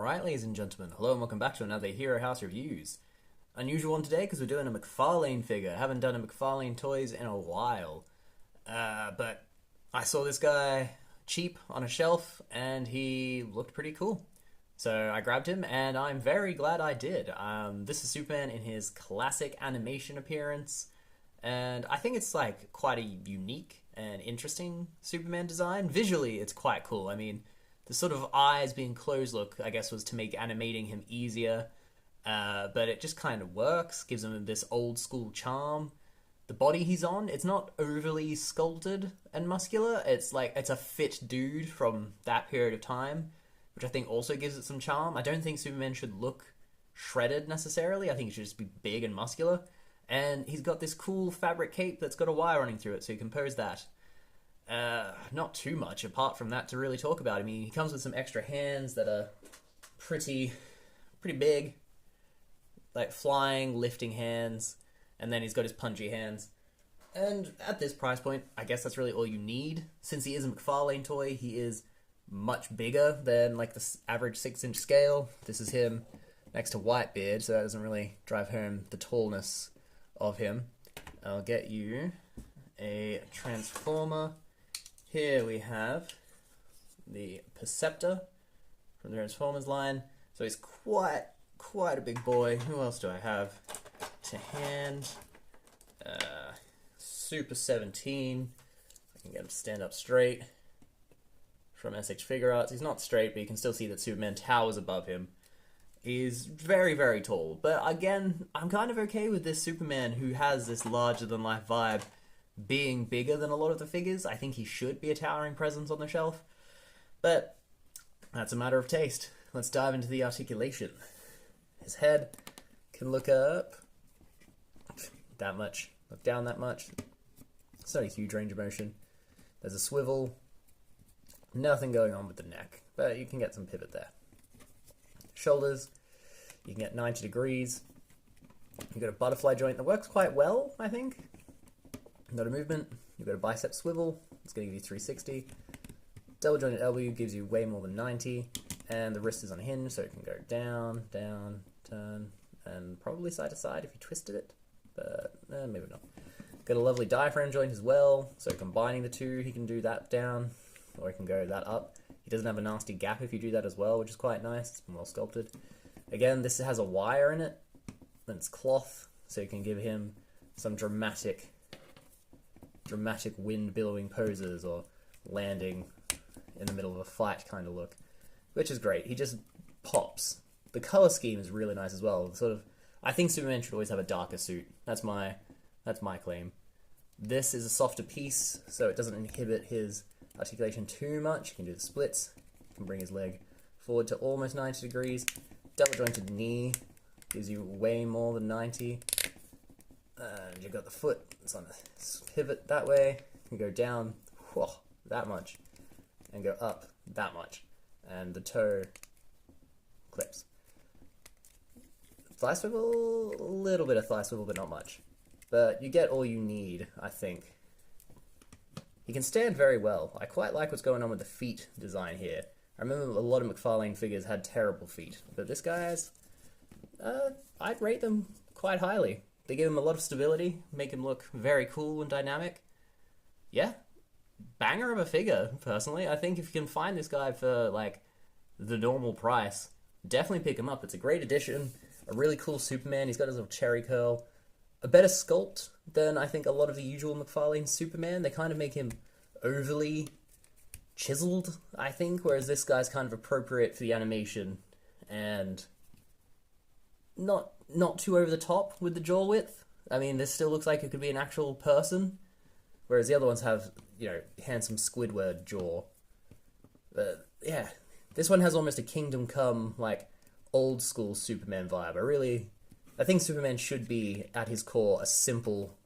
Alright, ladies and gentlemen, hello and welcome back to another Hero House Reviews. Unusual one today because we're doing a McFarlane figure. I haven't done a McFarlane toys in a while. But I saw this guy cheap on a shelf and he looked pretty cool. So I grabbed him and I'm very glad I did. This is Superman in his classic animation appearance. And I think it's like quite a unique and interesting Superman design. Visually, it's quite cool. I mean, the sort of eyes being closed look, I guess, was to make animating him easier. But it just kind of works, gives him this old school charm. The body he's on, it's not overly sculpted and muscular. It's like, it's a fit dude from that period of time, which I think also gives it some charm. I don't think Superman should look shredded necessarily. I think he should just be big and muscular. And he's got this cool fabric cape that's got a wire running through it, so you can pose that. Not too much apart from that to really talk about. I mean, he comes with some extra hands that are pretty big, like flying, lifting hands, and then he's got his punchy hands. And at this price point, I guess that's really all you need. Since he is a McFarlane toy, he is much bigger than like the average 6-inch scale. This is him next to Whitebeard, so that doesn't really drive home the tallness of him. I'll get you a Transformer. Here we have the Perceptor from the Transformers line. So he's quite a big boy. Who else do I have to hand? Super 17. I can get him to stand up straight. From SH Figure Arts. He's not straight, but you can still see that Superman towers above him. He's very, very tall. But again, I'm kind of okay with this Superman who has this larger-than-life vibe being bigger than a lot of the figures. I think he should be a towering presence on the shelf. But that's a matter of taste. Let's dive into the articulation. His head can look up that much, look down that much. It's not a huge range of motion. There's a swivel. Nothing going on with the neck, but you can get some pivot there. Shoulders, you can get 90 degrees. You've got a butterfly joint that works quite well, I think. You've got a movement, you've got a bicep swivel, it's going to give you 360. Double jointed elbow gives you way more than 90. And the wrist is on a hinge, so it can go down, down, turn, and probably side to side if you twisted it. But maybe not. Got a lovely diaphragm joint as well, so combining the two, he can do that down, or he can go that up. He doesn't have a nasty gap if you do that as well, which is quite nice. It's been well sculpted. Again, this has a wire in it, and it's cloth, so you can give him some dramatic wind billowing poses or landing in the middle of a fight kind of look, which is great. He just pops. The color scheme is really nice as well. I think Superman should always have a darker suit. That's my claim. This is a softer piece, so it doesn't inhibit his articulation too much. You can do the splits. You can bring his leg forward to almost 90 degrees. Double jointed knee gives you way more than 90. And you've got the foot. It's on a pivot that way. You can go down that much and go up that much. And the toe clips. Thigh swivel, a little bit of thigh swivel, but not much. But you get all you need, I think. He can stand very well. I quite like what's going on with the feet design here. I remember a lot of McFarlane figures had terrible feet, but this guy's, I'd rate them quite highly. They give him a lot of stability, make him look very cool and dynamic. Yeah, banger of a figure, personally. I think if you can find this guy for, like, the normal price, definitely pick him up. It's a great addition, a really cool Superman. He's got his little cherry curl. A better sculpt than, I think, a lot of the usual McFarlane Superman. They kind of make him overly chiseled, I think, whereas this guy's kind of appropriate for the animation and not too over the top with the jaw width. I mean, this still looks like it could be an actual person, whereas the other ones have, you know, handsome Squidward jaw. But yeah, this one has almost a Kingdom Come, like, old school Superman vibe. I think Superman should be, at his core, a simple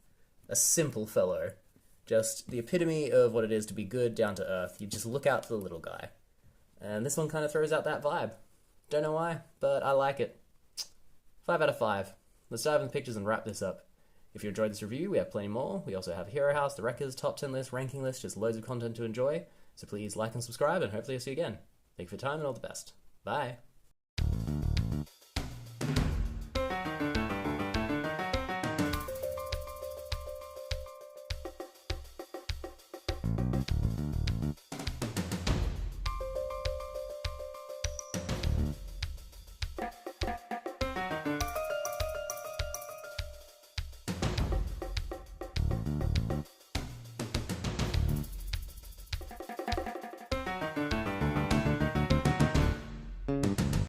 fellow. Just the epitome of what it is to be good, down to earth. You just look out for the little guy. And this one kind of throws out that vibe. Don't know why, but I like it. 5 out of 5. Let's dive in the pictures and wrap this up. If you enjoyed this review, we have plenty more. We also have Hero House, the Wreckers, Top 10 list, ranking list, just loads of content to enjoy. So please like and subscribe, and hopefully I'll see you again. Thank you for your time and all the best. Bye.